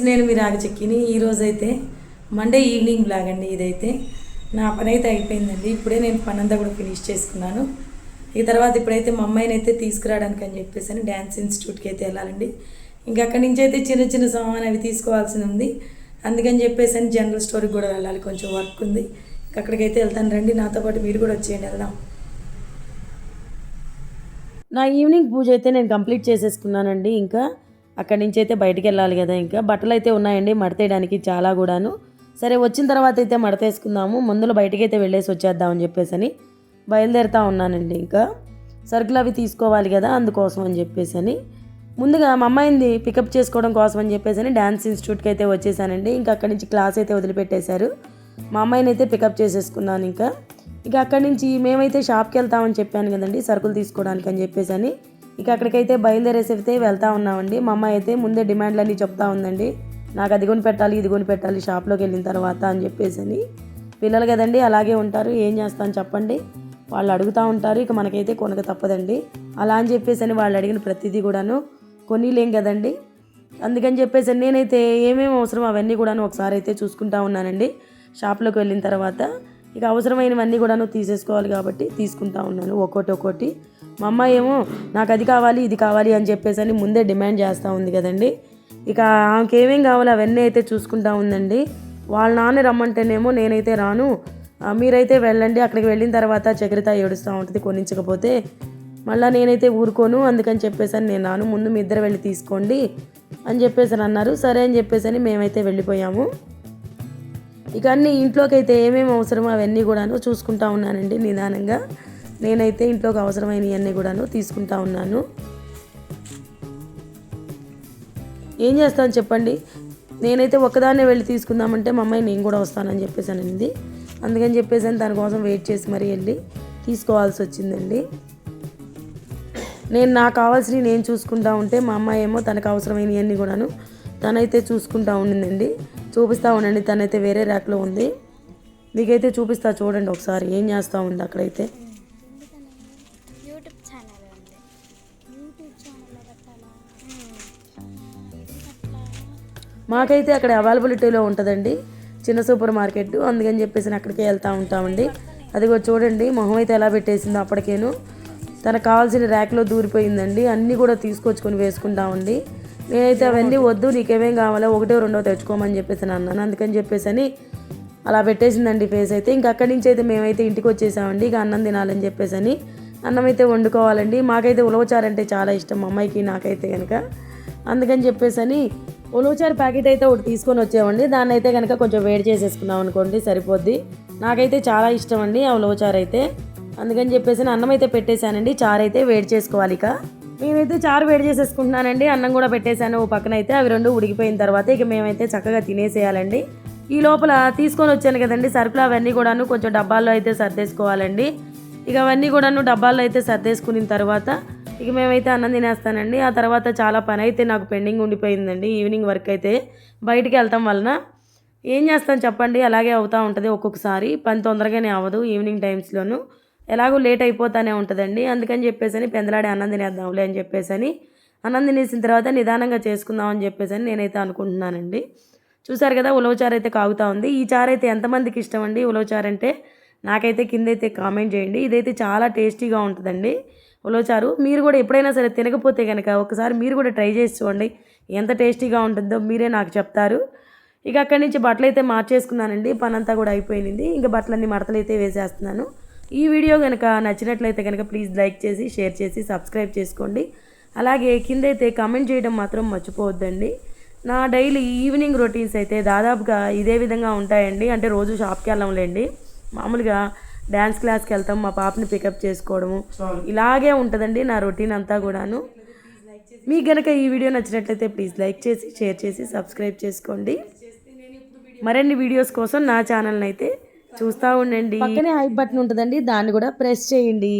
నేను మీ రాగచెక్కిని ఈరోజైతే Monday evening blog అండి. ఇదైతే నా పని అయితే అయిపోయిందండి. ఇప్పుడే నేను పని అంతా కూడా ఫినిష్ చేసుకున్నాను. ఈ తర్వాత ఇప్పుడైతే మా అమ్మాయిని అయితే తీసుకురావడానికి అని చెప్పేసి డ్యాన్స్ ఇన్స్టిట్యూట్కి అయితే వెళ్ళాలండి. ఇంకా అక్కడి నుంచి అయితే చిన్న చిన్న సామాన్ అవి తీసుకోవాల్సి ఉంది. అందుకని చెప్పేసి జనరల్ స్టోర్కి కూడా వెళ్ళాలి, కొంచెం వర్క్ ఉంది. అక్కడికైతే వెళ్తాను రండి, నాతో పాటు మీరు కూడా వచ్చేయండి, వెళ్దాం. నా ఈవినింగ్ పూజ అయితే నేను కంప్లీట్ చేసేసుకున్నానండి. ఇంకా అక్కడి నుంచి అయితే బయటికి వెళ్ళాలి కదా. ఇంకా బట్టలు అయితే ఉన్నాయండి మడతేయడానికి చాలా కూడాను. సరే వచ్చిన తర్వాత అయితే మడతేసుకుందాము, ముందులో బయటికి అయితే వెళ్ళేసి వచ్చేద్దామని చెప్పేసి బయలుదేరుతూ ఉన్నానండి. ఇంకా సరుకులు అవి తీసుకోవాలి కదా, అందుకోసం అని చెప్పేసి ముందుగా మా అమ్మాయిని పికప్ చేసుకోవడం కోసం అని చెప్పేసి డ్యాన్స్ ఇన్స్టిట్యూట్కి అయితే వచ్చేసానండి. ఇంకా అక్కడి నుంచి క్లాస్ అయితే వదిలిపెట్టేశారు. మా అమ్మాయిని అయితే పికప్ చేసేసుకున్నాను. ఇక అక్కడి నుంచి మేమైతే షాప్కి వెళ్తామని చెప్పాను కదండి, సరుకులు తీసుకోవడానికి అని చెప్పేసి ఇక అక్కడికైతే బయలుదేరేసి అయితే వెళ్తూ ఉన్నామండి. మా అమ్మాయి అయితే ముందే డిమాండ్లన్నీ చెప్తా ఉందండి, నాకు అది కొని పెట్టాలి, ఇది కొని పెట్టాలి షాప్లోకి వెళ్ళిన తర్వాత అని చెప్పేసి. పిల్లలు కదండి అలాగే ఉంటారు, ఏం చేస్తాను చెప్పండి, వాళ్ళు అడుగుతూ ఉంటారు. ఇక మనకైతే కొనక తప్పదండి. అలా అని చెప్పేసి వాళ్ళు అడిగిన ప్రతిదీ కూడాను కొనిలేం కదండి. అందుకని చెప్పేసి నేనైతే ఏమేమి అవసరం అవన్నీ కూడాను ఒకసారి అయితే చూసుకుంటా ఉన్నానండి. షాప్లోకి వెళ్ళిన తర్వాత ఇక అవసరమైనవన్నీ కూడాను తీసేసుకోవాలి కాబట్టి తీసుకుంటా ఉన్నాను ఒక్కోటి. మా అమ్మాయి ఏమో నాకు అది కావాలి ఇది కావాలి అని చెప్పేసి ముందే డిమాండ్ చేస్తూ ఉంది కదండి. ఇక ఆమెకి ఏమేం కావాలో అవన్నీ అయితే చూసుకుంటా ఉందండి. వాళ్ళ నాన్న రమ్మంటేనేమో నేనైతే రాను, మీరైతే వెళ్ళండి. అక్కడికి వెళ్ళిన తర్వాత చక్రిత ఏడుస్తూ ఉంటుంది కొనించకపోతే, మళ్ళీ నేనైతే ఊరుకోను, అందుకని చెప్పేసి నేను రాను, ముందు మీ ఇద్దరు వెళ్ళి తీసుకోండి అని చెప్పేసి అన్నారు. సరే అని చెప్పేసి మేమైతే వెళ్ళిపోయాము. ఇక అన్నీ ఇంట్లోకి అయితే ఏమేమి అవసరమో అవన్నీ కూడాను చూసుకుంటా ఉన్నానండి నిదానంగా. నేనైతే ఇంట్లోకి అవసరమైనవన్నీ కూడాను తీసుకుంటా ఉన్నాను. ఏం చేస్తాను చెప్పండి, నేనైతే ఒక్కదాన్నే వెళ్ళి తీసుకుందామంటే మా అమ్మాయి నేను కూడా వస్తానని చెప్పేసి అనింది. అందుకని చెప్పేసి దానికోసం వెయిట్ చేసి మరీ వెళ్ళి తీసుకోవాల్సి వచ్చిందండి. నాకు కావాల్సినవి నేను చూసుకుంటా ఉంటే మా అమ్మాయి ఏమో తనకు అవసరమైనవన్నీ కూడాను తనైతే చూసుకుంటా ఉండిందండి. చూపిస్తూ ఉండండి, తనైతే వేరే ర్యాక్లో ఉంది, మీకైతే చూపిస్తా చూడండి ఒకసారి ఏం చేస్తూ ఉంది అక్కడైతే. మాకైతే అక్కడ అవైలబిలిటీలో ఉంటుందండి చిన్న సూపర్ మార్కెట్, అందుకని చెప్పేసి అక్కడికే వెళ్తూ ఉంటామండి. అదిగో చూడండి మొహం అయితే ఎలా పెట్టేసిందో అప్పటికేను. తనకు కావాల్సిన ర్యాక్లో దూరిపోయిందండి, అన్నీ కూడా తీసుకొచ్చుకొని వేసుకుంటామండి. నేనైతే అవన్నీ వద్దు, నీకేమేం కావాలో ఒకటో రెండో తెచ్చుకోమని చెప్పేసి అన్నాను. అందుకని చెప్పేసి అలా పెట్టేసిందండి ఫేస్ అయితే. ఇంక అక్కడి నుంచి అయితే మేమైతే ఇంటికి వచ్చేసామండి. ఇక అన్నం తినాలని చెప్పేసి అన్నం అయితే వండుకోవాలండి. మాకైతే ఉలవచారంటే చాలా ఇష్టం మా అమ్మాయికి నాకైతే కనుక. అందుకని చెప్పేసి ఉలవచారు ప్యాకెట్ అయితే ఒకటి తీసుకొని వచ్చామండి. దాన్ని అయితే కనుక కొంచెం వేడి చేసేసుకున్నాం అనుకోండి సరిపోద్ది. నాకైతే చాలా ఇష్టం అండి ఆ ఉలవచారు అయితే. అందుకని చెప్పేసి అన్నం అయితే పెట్టేశానండి, చారు అయితే వేడి చేసుకోవాలి. ఇక నేనైతే చారు వేడి చేసేసుకుంటున్నానండి, అన్నం కూడా పెట్టేశాను పక్కన అయితే. అవి రెండు ఉడికిపోయిన తర్వాత ఇక మేమైతే చక్కగా తినేసేయాలండి. ఈ లోపల తీసుకొని వచ్చాను కదండి సరుకులు, అవన్నీ కూడాను కొంచెం డబ్బాల్లో అయితే సర్దేసుకోవాలండి. ఇక అవన్నీ కూడాను డబ్బాల్లో అయితే సర్దేసుకున్న తర్వాత ఇక మేమైతే అన్నం తినేస్తానండి. ఆ తర్వాత చాలా పని అయితే నాకు పెండింగ్ ఉండిపోయిందండి. ఈవినింగ్ వర్క్ అయితే బయటికి వెళ్తాం వలన ఏం చేస్తాను చెప్పండి, అలాగే అవుతూ ఉంటుంది ఒక్కొక్కసారి. పని తొందరగానే అవ్వదు ఈవినింగ్ టైమ్స్లోను, ఎలాగో లేట్ అయిపోతూనే ఉంటుందండి. అందుకని చెప్పేసి పెందలాడి అన్నం తినేద్దాంలే అని చెప్పేసి అన్నం తినేసిన తర్వాత నిదానంగా చేసుకుందామని చెప్పేసి నేనైతే అనుకుంటున్నానండి. చూసారు కదా ఉలవచారు అయితే కాగుతూ ఉంది. ఈ చారు అయితే ఎంతమందికి ఇష్టం అండి ఉలవచారు అంటే, నాకైతే కిందైతే కామెంట్ చేయండి. ఇదైతే చాలా టేస్టీగా ఉంటుందండి ఉలవచారు. మీరు కూడా ఎప్పుడైనా సరే తినకపోతే కనుక ఒకసారి మీరు కూడా ట్రై చేసి చూడండి, ఎంత టేస్టీగా ఉంటుందో మీరే నాకు చెప్తారు. ఇక అక్కడి నుంచి బట్టలు అయితే మార్చేసుకున్నానండి, పని అంతా కూడా అయిపోయింది. ఇంకా బట్టలన్నీ మడతలు అయితే వేసేస్తున్నాను. ఈ వీడియో కనుక నచ్చినట్లయితే కనుక ప్లీజ్ లైక్ చేసి షేర్ చేసి సబ్స్క్రైబ్ చేసుకోండి. అలాగే కిందైతే కామెంట్ చేయడం మాత్రం మర్చిపోవద్దండి. నా డైలీ ఈవినింగ్ రొటీన్స్ అయితే దాదాపుగా ఇదే విధంగా ఉంటాయండి. అంటే రోజు షాప్కి వెళ్ళంలేండి, మామూలుగా డ్యాన్స్ క్లాస్కి వెళ్తాం, మా పాపని పికప్ చేసుకోవడము, ఇలాగే ఉంటుందండి నా రొటీన్ అంతా కూడాను. మీకు కనుక ఈ వీడియో నచ్చినట్లయితే ప్లీజ్ లైక్ చేసి షేర్ చేసి సబ్స్క్రైబ్ చేసుకోండి. మరిన్ని వీడియోస్ కోసం నా ఛానల్ని అయితే చూస్తూ ఉండండి. పక్కనే హైప్ బటన్ ఉంటుందండి, దాన్ని కూడా ప్రెస్ చేయండి.